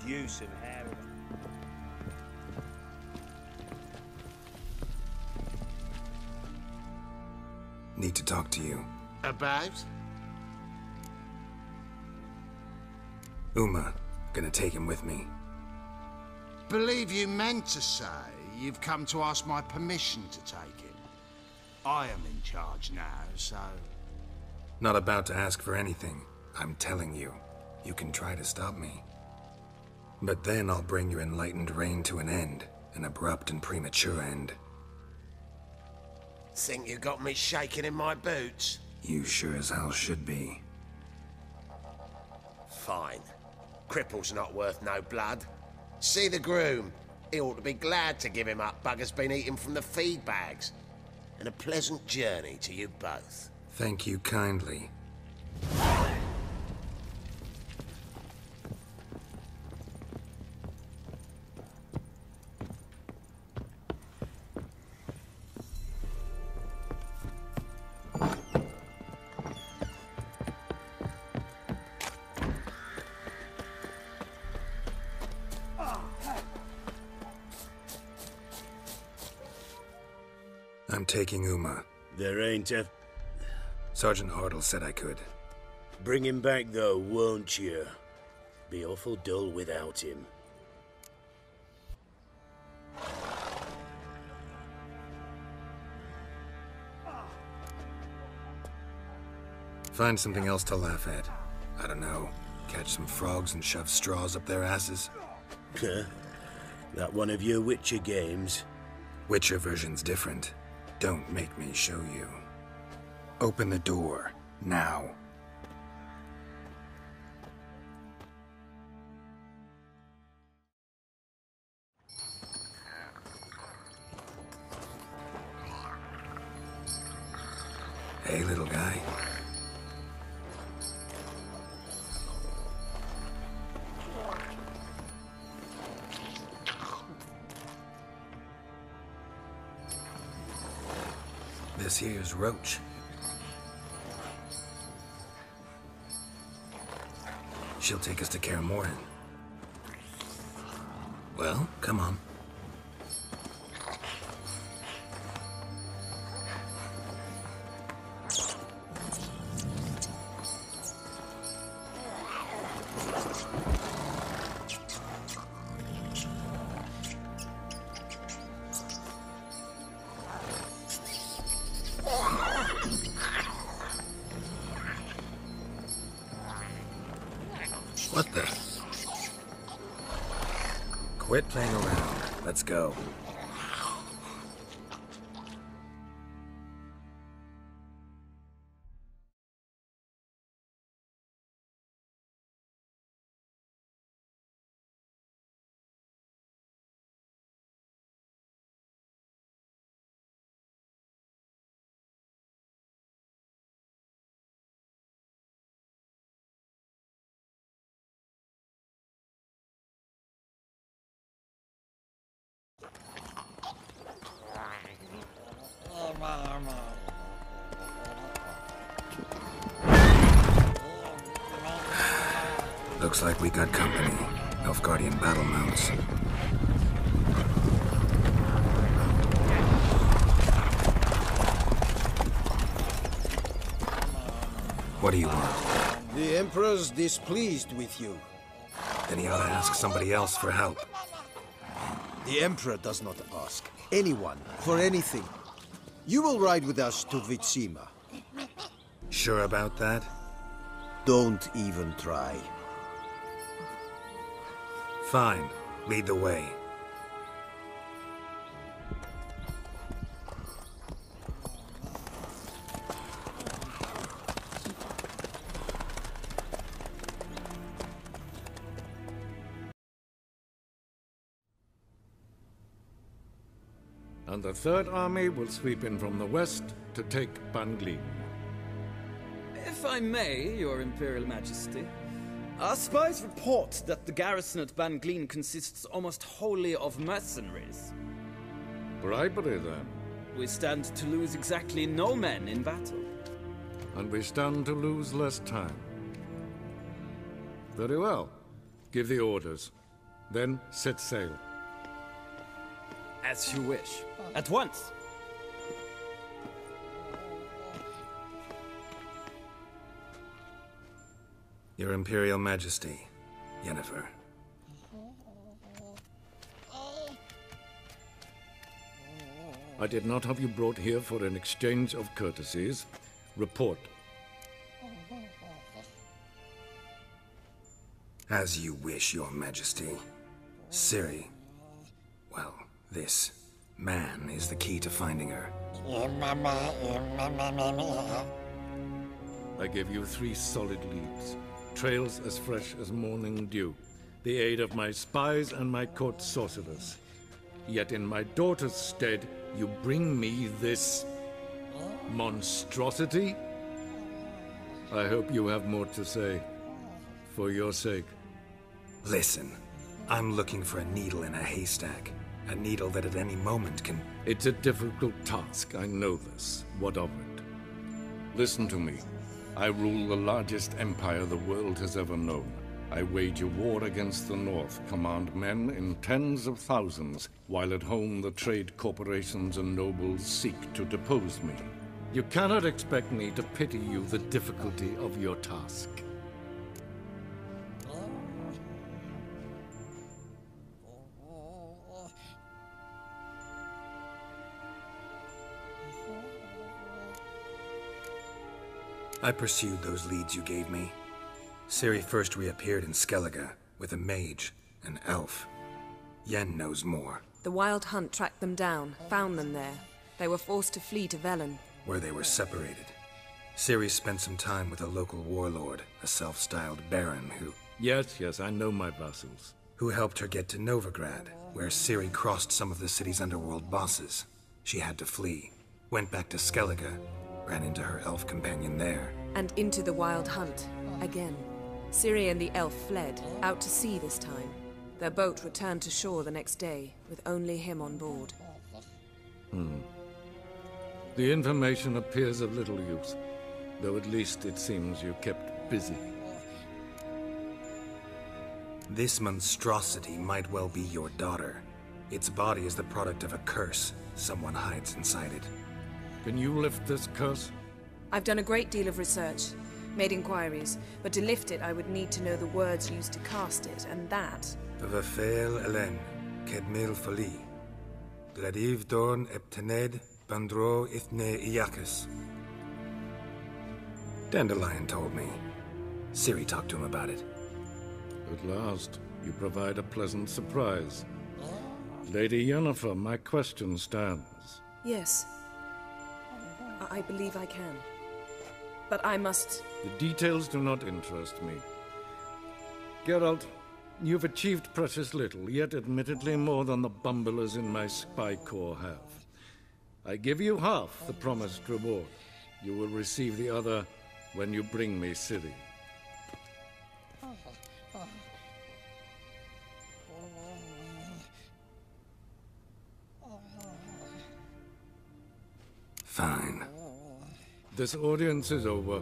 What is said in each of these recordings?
use of heroin. Need to talk to you. About? Uma. Gonna take him with me. Believe you meant to say you've come to ask my permission to take him. I am in charge now, so... Not about to ask for anything. I'm telling you. You can try to stop me. But then I'll bring your enlightened reign to an end. An abrupt and premature end. Think you got me shaking in my boots? You sure as hell should be. Fine. Cripple's not worth no blood. See the groom. He ought to be glad to give him up. Bugger's been eating from the feed bags. And a pleasant journey to you both. Thank you kindly. I'm taking Uma. There ain't a... Sergeant Hartle said I could. Bring him back though, won't you? Be awful dull without him. Find something else to laugh at. I don't know. Catch some frogs and shove straws up their asses. Huh? That one of your Witcher games? Witcher version's different. Don't make me show you. Open the door, now. Hey, little guy. This here's Roach. She'll take us to Kaer Morhen. Well, come on. What the? Quit playing around. Let's go. Looks like we got company. Nilfgaardian battle mounts. What do you want? The Emperor's displeased with you. Then he ought to ask somebody else for help. The Emperor does not ask anyone for anything. You will ride with us to Vitsima. Sure about that? Don't even try. Fine. Lead the way. And the Third Army will sweep in from the west to take Banglin. If I may, Your Imperial Majesty, our spies report that the garrison at Banglin consists almost wholly of mercenaries. Bribery, then. We stand to lose exactly no men in battle. And we stand to lose less time. Very well. Give the orders. Then set sail. As you wish. At once. Your Imperial Majesty, Yennefer. I did not have you brought here for an exchange of courtesies. Report. As you wish, Your Majesty. Ciri, well, this man is the key to finding her. I gave you 3 solid leads. Trails as fresh as morning dew. The aid of my spies and my court sorcerers. Yet in my daughter's stead, you bring me this monstrosity? I hope you have more to say. For your sake. Listen, I'm looking for a needle in a haystack. A needle that at any moment can... It's a difficult task, I know this. What of it? Listen to me. I rule the largest empire the world has ever known. I wage a war against the North, command men in tens of thousands, while at home the trade corporations and nobles seek to depose me. You cannot expect me to pity you the difficulty of your task. I pursued those leads you gave me. Ciri first reappeared in Skellige with a mage, an elf. Yen knows more. The Wild Hunt tracked them down, found them there. They were forced to flee to Velen. Where they were separated. Ciri spent some time with a local warlord, a self-styled baron Yes, I know my vassals. who helped her get to Novigrad, where Ciri crossed some of the city's underworld bosses. She had to flee, went back to Skellige, ran into her elf companion there. And into the Wild Hunt, again. Ciri and the elf fled, out to sea this time. Their boat returned to shore the next day, with only him on board. The information appears of little use, though at least it seems you kept busy. This monstrosity might well be your daughter. Its body is the product of a curse someone hides inside it. Can you lift this curse? I've done a great deal of research, made inquiries, but to lift it I would need to know the words used to cast it, and that... Vafel Elen, Kedmil Fali. Gladiv Dorn Eptened Bandro Ithne Iakis. Dandelion told me. Ciri talked to him about it. At last, you provide a pleasant surprise. Lady Yennefer, my question stands. Yes. I believe I can. But I must... The details do not interest me. Geralt, you've achieved precious little, yet admittedly more than the bumblers in my spy corps have. I give you half the promised reward. You will receive the other when you bring me Ciri. Fine. This audience is over.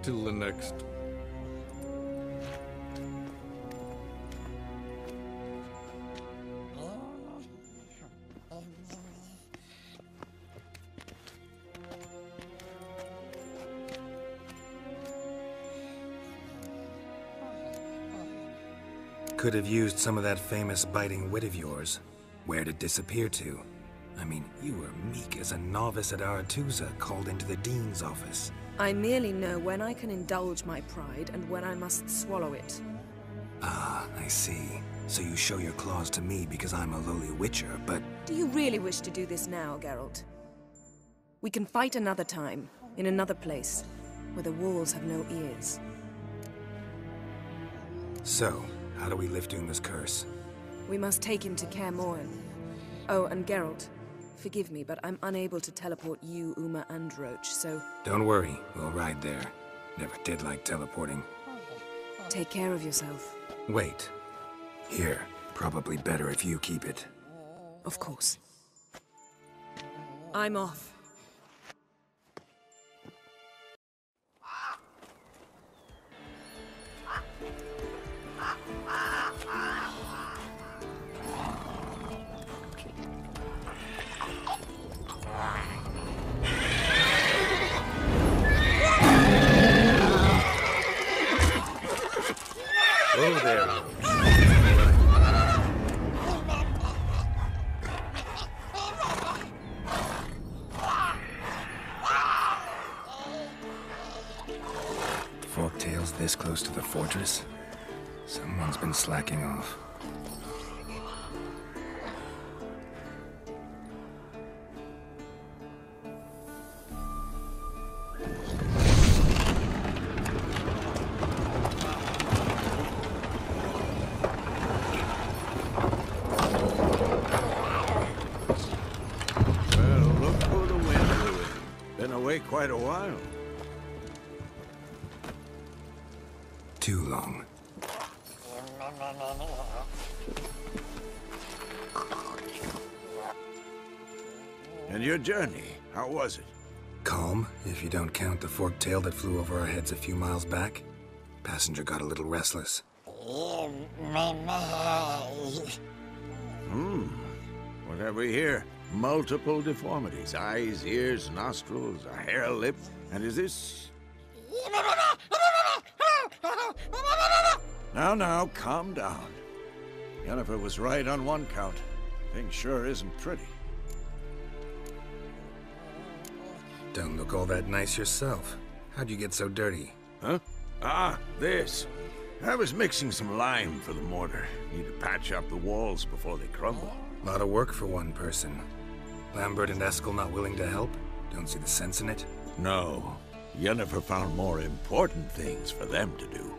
Till the next. Could have used some of that famous biting wit of yours. Where'd it disappear to? I mean, you were meek as a novice at Aretusa called into the Dean's office. I merely know when I can indulge my pride and when I must swallow it. Ah, I see. So you show your claws to me because I'm a lowly witcher, but... Do you really wish to do this now, Geralt? We can fight another time, in another place, where the walls have no ears. So, how do we lift Uma's curse? We must take him to Kaer Morhen. Oh, and Geralt, forgive me, but I'm unable to teleport you, Uma, and Roach, so... Don't worry, we'll ride there. Never did like teleporting. Take care of yourself. Wait. Here, probably better if you keep it. Of course. I'm off. close to the fortress? Someone's been slacking off. Well, look who the wind blew it. Been away quite a while. Too long. And your journey, how was it? Calm, if you don't count the forked tail that flew over our heads a few miles back. Passenger got a little restless. What have we here? Multiple deformities. Eyes, ears, nostrils, a hair lip. And is this... Now, calm down. Yennefer was right on one count. Thing sure isn't pretty. Don't look all that nice yourself. How'd you get so dirty? Huh? Ah, this. I was mixing some lime for the mortar. Need to patch up the walls before they crumble. A lot of work for one person. Lambert and Eskel not willing to help? Don't see the sense in it? No. Yennefer found more important things for them to do.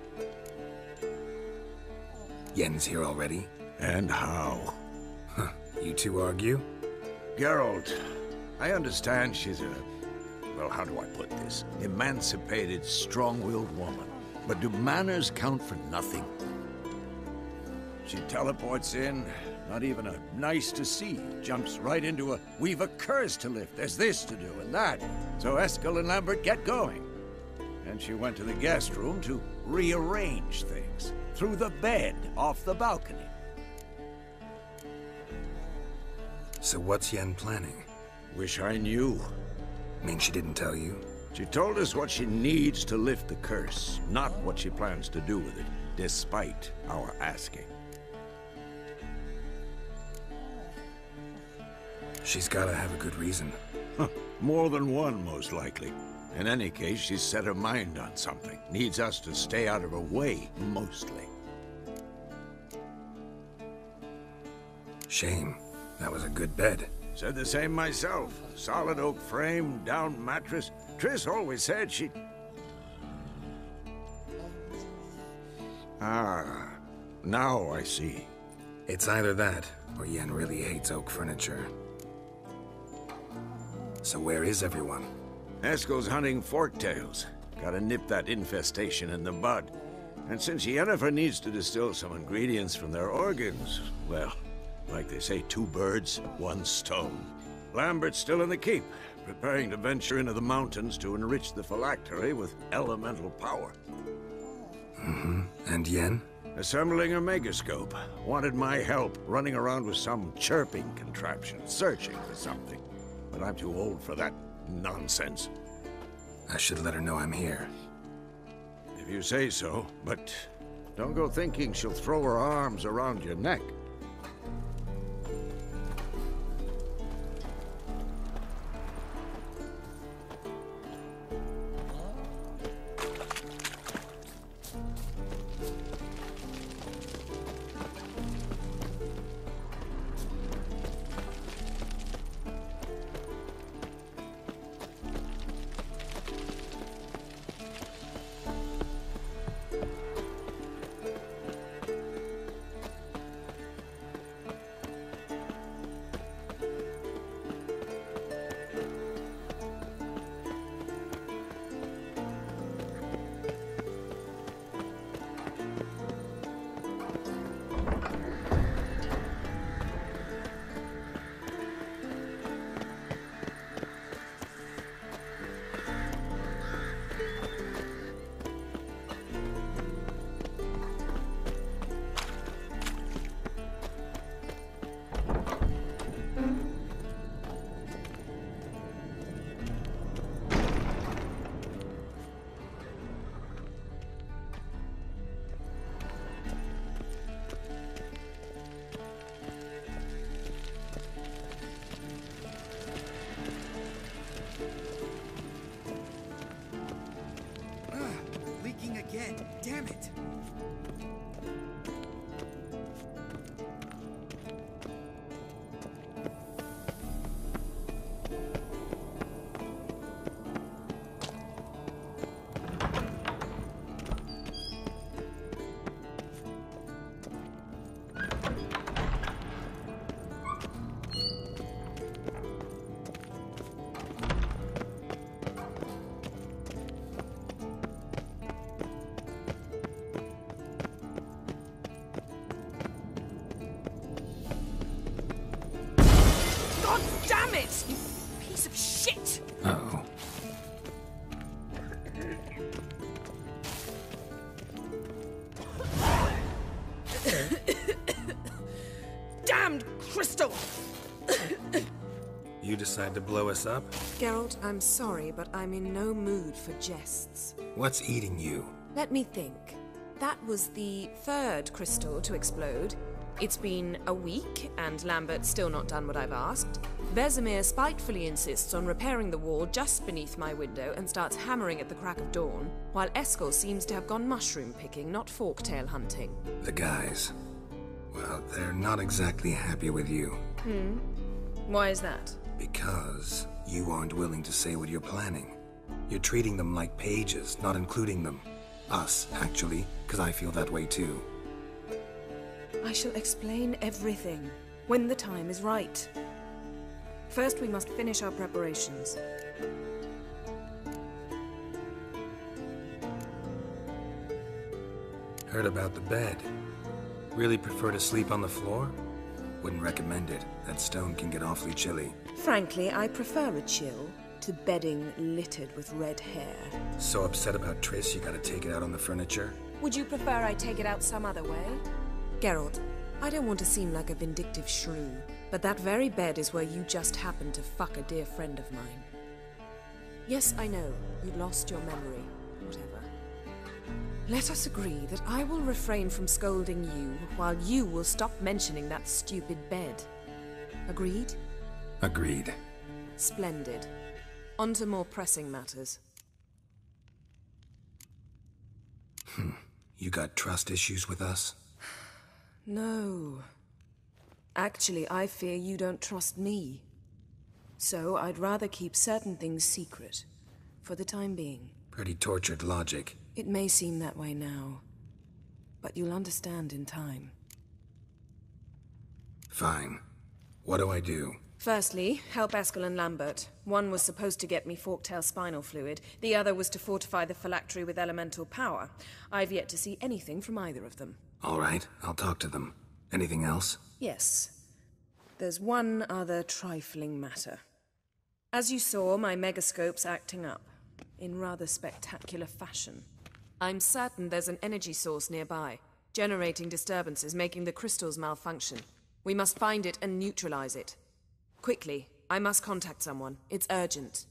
Yen's here already? And how? Huh. You two argue? Geralt, I understand she's a... well, how do I put this? Emancipated, strong-willed woman. But do manners count for nothing? She teleports in, not even a nice to see. Jumps right into a, we've a curse to lift, there's this to do and that. So Eskel and Lambert get going. And she went to the guest room to rearrange things. Through the bed, off the balcony. So what's Yen planning? Wish I knew. Mean she didn't tell you? She told us what she needs to lift the curse, not what she plans to do with it, despite our asking. She's gotta have a good reason. Huh. More than one, most likely. In any case, she's set her mind on something. Needs us to stay out of her way, mostly. Shame. That was a good bed. Said the same myself. Solid oak frame, down mattress. Triss always said she'd... Ah, now I see. It's either that, or Yen really hates oak furniture. So where is everyone? Eskel's hunting forktails. Gotta nip that infestation in the bud. And since Yennefer needs to distill some ingredients from their organs, well, like they say, 2 birds, 1 stone. Lambert's still in the keep, preparing to venture into the mountains to enrich the phylactery with elemental power. Mm-hmm. And Yen? Assembling a megascope. Wanted my help running around with some chirping contraption, searching for something. But I'm too old for that nonsense. I should let her know I'm here. If you say so, but don't go thinking she'll throw her arms around your neck. Damn it! You piece of shit! Uh-oh. Damned crystal! You decide to blow us up? Geralt, I'm sorry, but I'm in no mood for jests. What's eating you? Let me think. That was the third crystal to explode. It's been a week, and Lambert's still not done what I've asked. Vesemir spitefully insists on repairing the wall just beneath my window and starts hammering at the crack of dawn, while Eskel seems to have gone mushroom picking, not forktail hunting. The guys. Well, they're not exactly happy with you. Why is that? Because you aren't willing to say what you're planning. You're treating them like pages, not including them. Us, actually, because I feel that way too. I shall explain everything when the time is right. First, we must finish our preparations. Heard about the bed. Really prefer to sleep on the floor? Wouldn't recommend it. That stone can get awfully chilly. Frankly, I prefer a chill to bedding littered with red hair. So upset about Triss, you gotta take it out on the furniture? Would you prefer I take it out some other way? Geralt, I don't want to seem like a vindictive shrew, but that very bed is where you just happened to fuck a dear friend of mine. Yes, I know, you lost your memory. Whatever. Let us agree that I will refrain from scolding you, while you will stop mentioning that stupid bed. Agreed? Agreed. Splendid. On to more pressing matters. You got trust issues with us? No. Actually, I fear you don't trust me. So I'd rather keep certain things secret, for the time being. Pretty tortured logic. It may seem that way now, but you'll understand in time. Fine. What do I do? Firstly, help Eskel and Lambert. One was supposed to get me forktail spinal fluid, the other was to fortify the phylactery with elemental power. I've yet to see anything from either of them. All right, I'll talk to them. Anything else? Yes. There's one other trifling matter. As you saw, my megascope's acting up, in rather spectacular fashion. I'm certain there's an energy source nearby, generating disturbances, making the crystals malfunction. We must find it and neutralize it. Quickly, I must contact someone. It's urgent.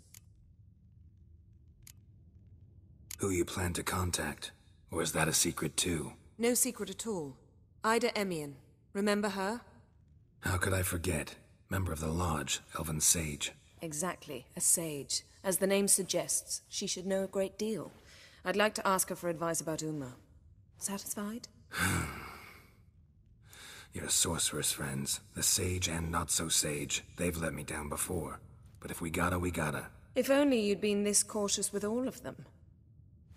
Who you plan to contact? Or is that a secret too? No secret at all. Ida Emian. Remember her? How could I forget? Member of the Lodge, Elven Sage. Exactly, a sage. As the name suggests, she should know a great deal. I'd like to ask her for advice about Uma. Satisfied? Your sorceress friends, the sage and not-so-sage, they've let me down before. But if we gotta, we gotta. If only you'd been this cautious with all of them.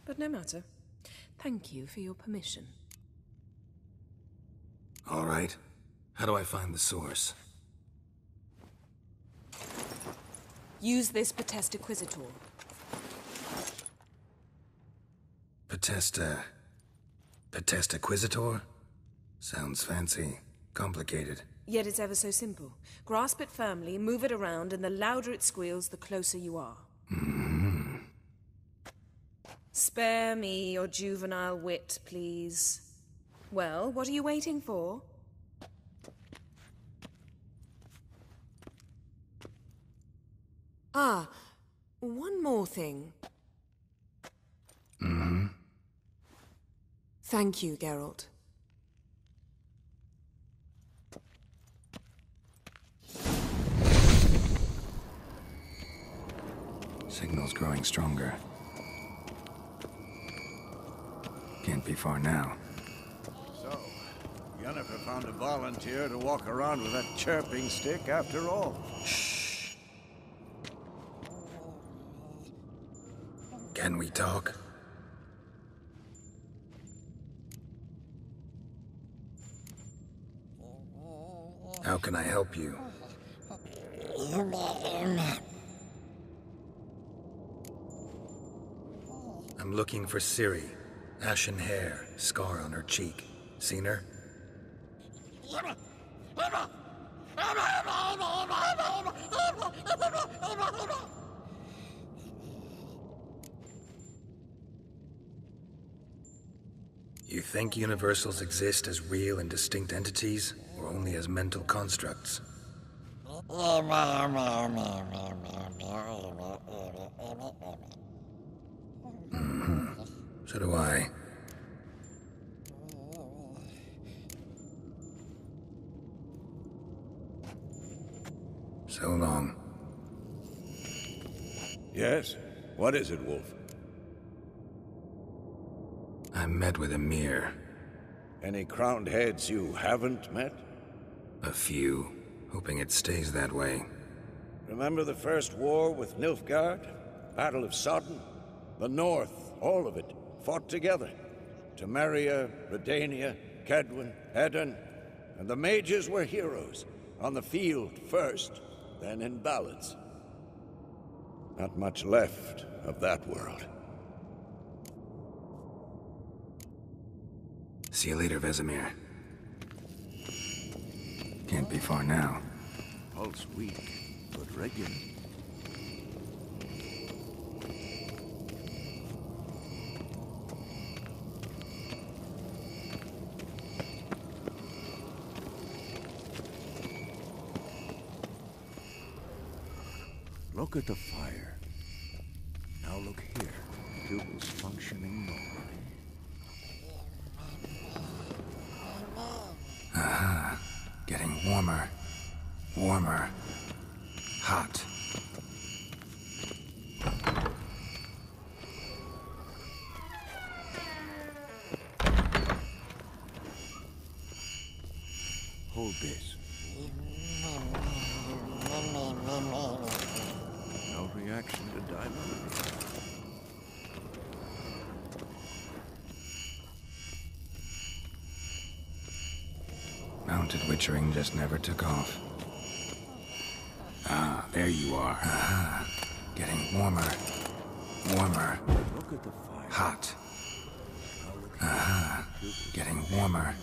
But no matter. Thank you for your permission. All right. How do I find the source? Use this Potesta Inquisitor. Potesta Inquisitor? Sounds fancy. Complicated. Yet it's ever so simple. Grasp it firmly, move it around, and the louder it squeals, the closer you are. Spare me your juvenile wit, please. Well, what are you waiting for? Ah, one more thing. Thank you, Geralt. Signal's growing stronger. Can't be far now. So, Yennefer found a volunteer to walk around with that chirping stick after all. Shh. Can we talk? How can I help you? I'm looking for Ciri. Ashen hair, scar on her cheek. Seen her? You think universals exist as real and distinct entities, or only as mental constructs? So do I. So long. Yes? What is it, Wolf? I met with Emir. Any crowned heads you haven't met? A few, hoping it stays that way. Remember the first war with Nilfgaard? Battle of Sodden? The North, all of it, fought together. Temeria, Redania, Kedwin, Edirn, and the mages were heroes. On the field first, then in ballads. Not much left of that world. See you later, Vesemir. Can't be far now. Pulse weak, but regular. Look at the fire. Now look here. Pupils functioning normally. Aha. Getting warmer. Warmer. Hot. Hold this. No reaction to diamond. Mounted witchering just never took off. Ah, there you are. Aha. Getting warmer. Warmer. Look at the fire. Hot. Aha. Getting warmer.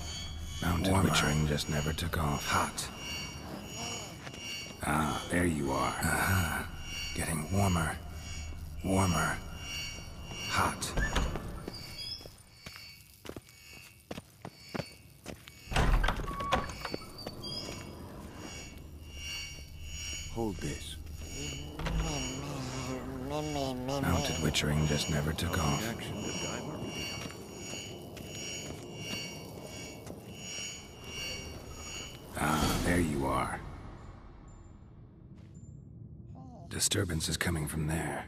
Mounted witchering just never took off. Hot. Ah, there you are. Aha. Getting warmer. Warmer. Hot. Hold this. Mounted witchering just never took off. Reaction to diamond. Ah, there you are. Disturbance is coming from there.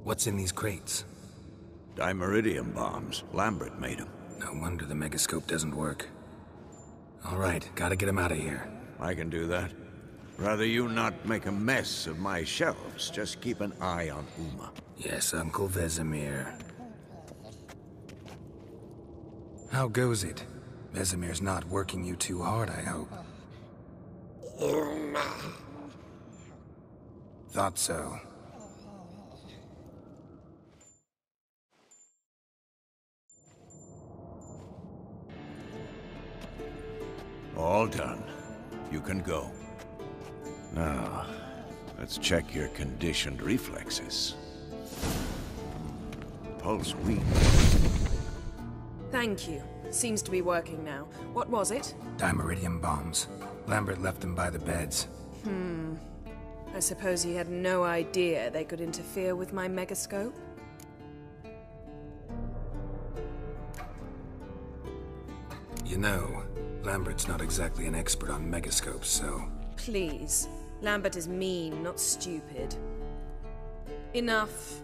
What's in these crates? Dimeridium bombs. Lambert made them. No wonder the megascope doesn't work. All right, gotta get him out of here. I can do that. Rather you not make a mess of my shelves. Just keep an eye on Uma. Yes, Uncle Vesemir. How goes it? Vesemir's not working you too hard, I hope. Thought so. All done. You can go. Now, let's check your conditioned reflexes. Pulse weak. Thank you. Seems to be working now. What was it? Dimeridium bombs. Lambert left them by the beds. I suppose he had no idea they could interfere with my megascope? You know, Lambert's not exactly an expert on megascopes, so... Please. Lambert is mean, not stupid. Enough.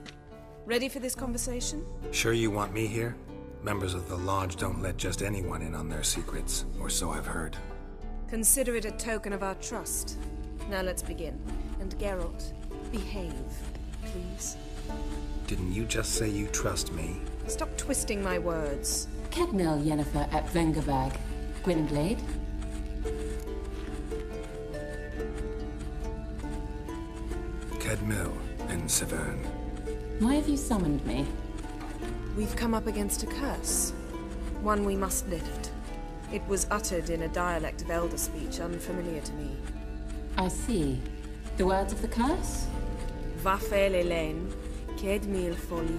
Ready for this conversation? Sure you want me here? Members of the Lodge don't let just anyone in on their secrets, or so I've heard. Consider it a token of our trust. Now let's begin. And Geralt, behave, please. Didn't you just say you trust me? Stop twisting my words. Kednel Yennefer at Vengerberg. Gwynglade. Kedmil and Severn. Why have you summoned me? We've come up against a curse. One we must lift. It was uttered in a dialect of Elder speech unfamiliar to me. I see. The words of the curse? Vafel Elaine, Ked Mil Foli,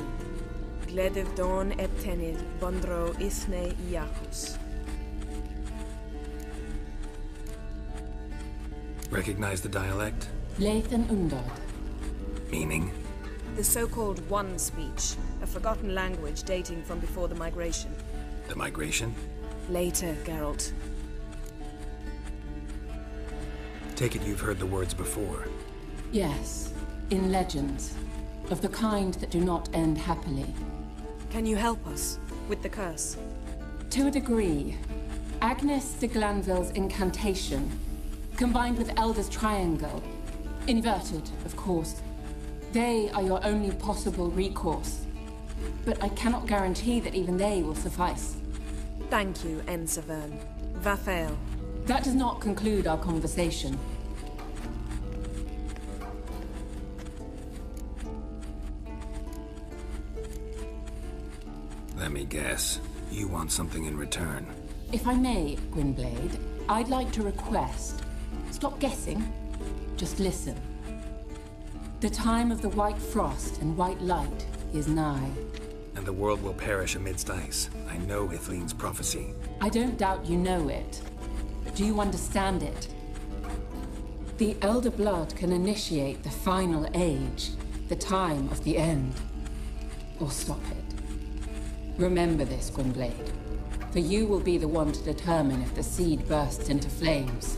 Gledev Don Eptenid, Bondro Isne Iacus. Recognize the dialect? Lathan Undod. Meaning? The so-called One speech, a forgotten language dating from before the migration. The migration? Later, Geralt. Take it you've heard the words before. Yes, in legends. Of the kind that do not end happily. Can you help us with the curse? To a degree. Agnes de Glanville's incantation, combined with Elder's triangle, inverted, of course. They are your only possible recourse. But I cannot guarantee that even they will suffice. Thank you, Ensavern. Vafael. That does not conclude our conversation. Let me guess. You want something in return. If I may, Gwynblade, I'd like to request. Stop guessing. Just listen. The time of the white frost and white light is nigh. And the world will perish amidst ice. I know Ithleen's prophecy. I don't doubt you know it. But do you understand it? The Elder Blood can initiate the final age, the time of the end. Or stop it. Remember this, Gwynblade. For you will be the one to determine if the seed bursts into flames.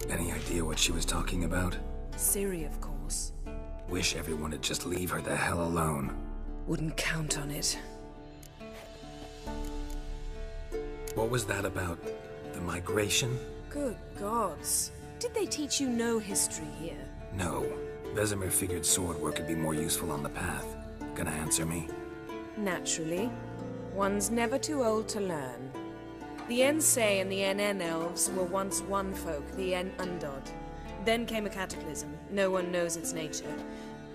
Any idea what she was talking about? Ciri, of course. Wish everyone would just leave her the hell alone. Wouldn't count on it. What was that about? The migration? Good gods. Did they teach you no history here? No. Vesemir figured sword work would be more useful on the path. Gonna answer me? Naturally. One's never too old to learn. The Ensei and the NN elves were once one folk, the En Undod. Then came a cataclysm. No one knows its nature.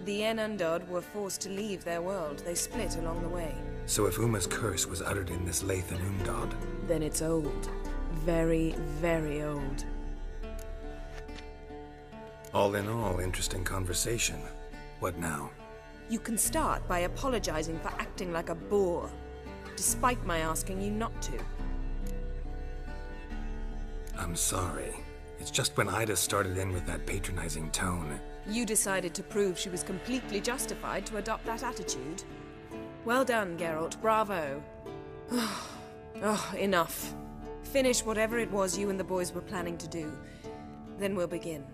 The En Undod were forced to leave their world. They split along the way. So if Uma's curse was uttered in this Lathan Undod, then it's old. Very, very old. All in all, interesting conversation. What now? You can start by apologizing for acting like a boor, despite my asking you not to. I'm sorry. It's just when Ida started in with that patronizing tone. You decided to prove she was completely justified to adopt that attitude. Well done, Geralt. Bravo. Oh, enough. Finish whatever it was you and the boys were planning to do. Then we'll begin.